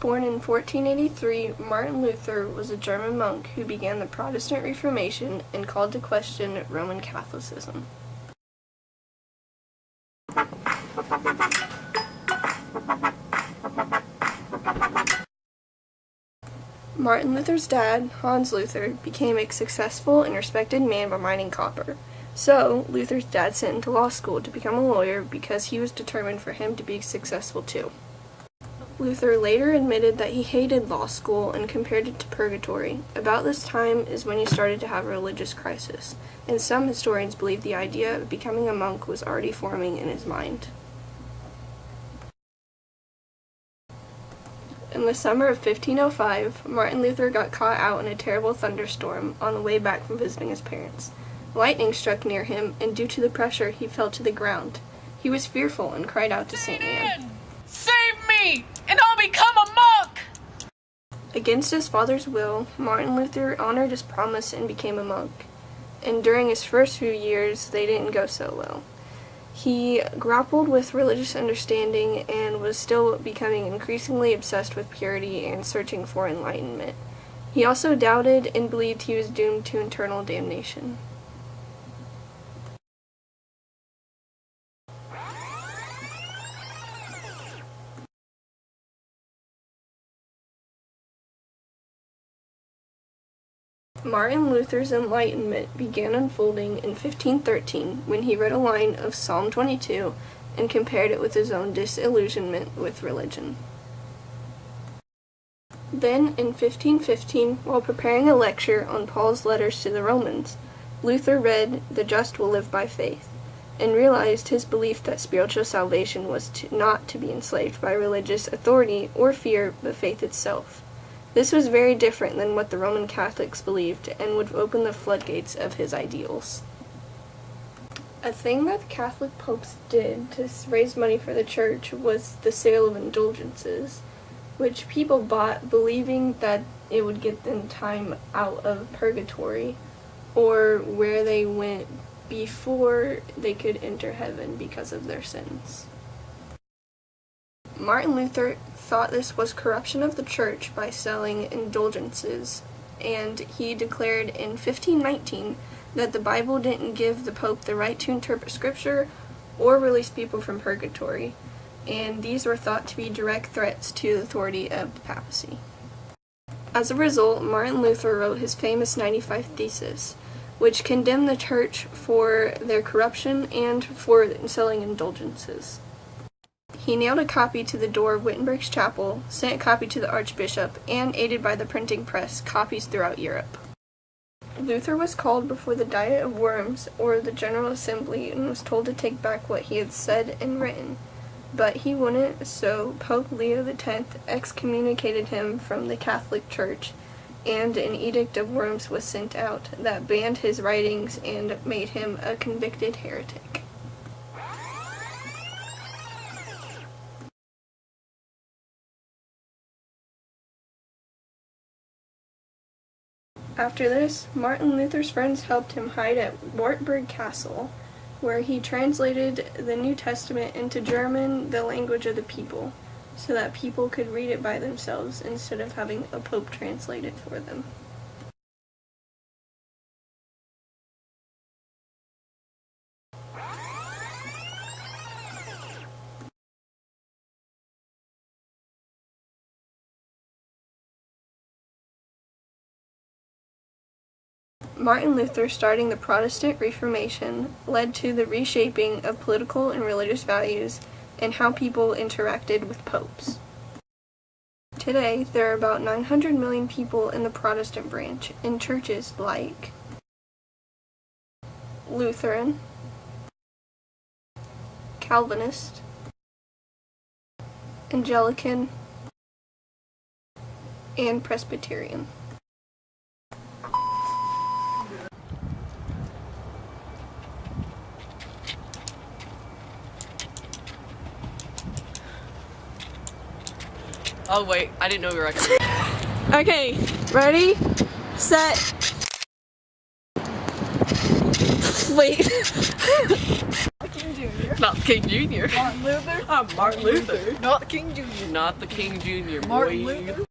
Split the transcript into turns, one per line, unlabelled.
Born in 1483, Martin Luther was a German monk who began the Protestant Reformation and called to question Roman Catholicism. Martin Luther's dad, Hans Luther, became a successful and respected man by mining copper. So, Luther's dad sent him to law school to become a lawyer because he was determined for him to be successful too. Luther later admitted that he hated law school and compared it to purgatory. About this time is when he started to have a religious crisis, and some historians believe the idea of becoming a monk was already forming in his mind. In the summer of 1505, Martin Luther got caught out in a terrible thunderstorm on the way back from visiting his parents. Lightning struck near him, and due to the pressure, he fell to the ground. He was fearful and cried out to St. Anne,
"Save me, and I'll become a monk!"
Against his father's will, Martin Luther honored his promise and became a monk. And during his first few years, they didn't go so well. He grappled with religious understanding and was still becoming increasingly obsessed with purity and searching for enlightenment. He also doubted and believed he was doomed to eternal damnation. Martin Luther's enlightenment began unfolding in 1513 when he read a line of Psalm 22 and compared it with his own disillusionment with religion. Then, in 1515, while preparing a lecture on Paul's letters to the Romans, Luther read "The just will live by faith," and realized his belief that spiritual salvation was not to be enslaved by religious authority or fear, but faith itself. This was very different than what the Roman Catholics believed and would open the floodgates of his ideals. A thing that the Catholic popes did to raise money for the church was the sale of indulgences, which people bought believing that it would get them time out of purgatory, or where they went before they could enter heaven because of their sins. Martin Luther thought this was corruption of the church by selling indulgences, and he declared in 1519 that the Bible didn't give the Pope the right to interpret Scripture or release people from purgatory, and these were thought to be direct threats to the authority of the papacy. As a result, Martin Luther wrote his famous 95 Thesis, which condemned the church for their corruption and for selling indulgences. He nailed a copy to the door of Wittenberg's chapel, sent a copy to the archbishop, and, aided by the printing press, copies throughout Europe. Luther was called before the Diet of Worms, or the General Assembly, and was told to take back what he had said and written. But he wouldn't, so Pope Leo X excommunicated him from the Catholic Church, and an Edict of Worms was sent out that banned his writings and made him a convicted heretic. After this, Martin Luther's friends helped him hide at Wartburg Castle, where he translated the New Testament into German, the language of the people, so that people could read it by themselves instead of having a pope translate it for them. Martin Luther starting the Protestant Reformation led to the reshaping of political and religious values and how people interacted with popes. Today, there are about 900 million people in the Protestant branch in churches like Lutheran, Calvinist, Anglican, and Presbyterian.
Oh wait, I didn't know we were recording.
Okay, ready, set, wait.
Not Not King Jr.
Martin Luther.
I'm Martin Luther.
Not King Jr.
Not the King Jr.
Martin
boy.
Luther.